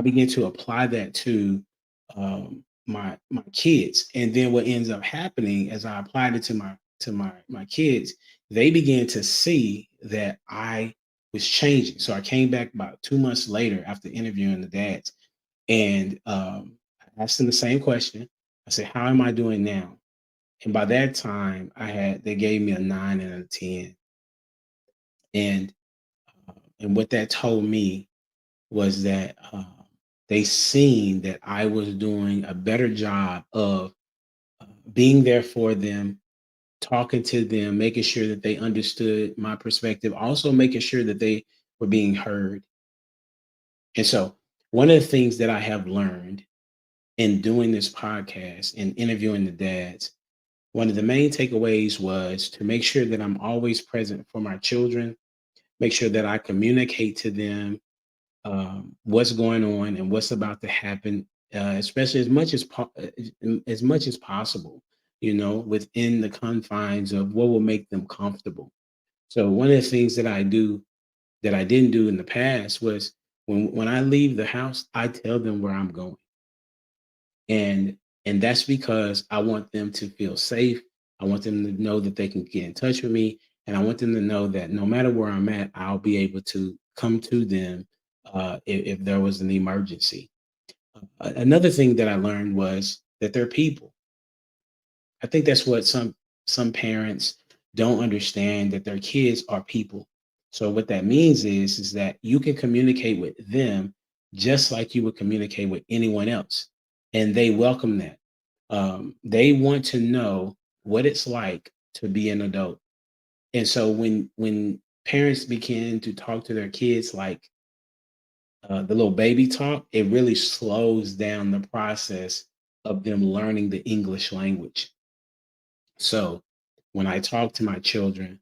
I began to apply that to my kids. And then what ends up happening as I applied it to my kids, they began to see that I was changing. So I came back about 2 months later after interviewing the dads, and I asked them the same question. I said, "How am I doing now?" And by that time, they gave me a 9 and a 10, and what that told me was that they seen that I was doing a better job of being there for them, talking to them, making sure that they understood my perspective, also making sure that they were being heard. And so, one of the things that I have learned in doing this podcast and interviewing the dads, one of the main takeaways was to make sure that I'm always present for my children, make sure that I communicate to them what's going on and what's about to happen, especially as much as possible, within the confines of what will make them comfortable. So one of the things that I do that I didn't do in the past was when I leave the house, I tell them where I'm going, and that's because I want them to feel safe. I want them to know that they can get in touch with me, and I want them to know that no matter where I'm at, I'll be able to come to them if there was an emergency. Another thing that I learned was that they're people. I think that's what some parents don't understand, that their kids are people. So what that means is that you can communicate with them just like you would communicate with anyone else, and they welcome that. They want to know what it's like to be an adult, and so when parents begin to talk to their kids like the little baby talk, it really slows down the process of them learning the English language. So when I talk to my children,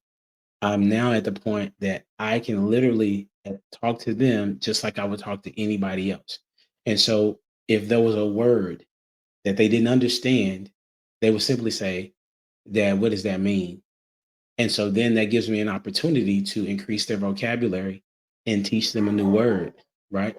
I'm now at the point that I can literally talk to them just like I would talk to anybody else. And so if there was a word that they didn't understand, they would simply say, "Dad, what does that mean?" And so then that gives me an opportunity to increase their vocabulary and teach them a new word, right?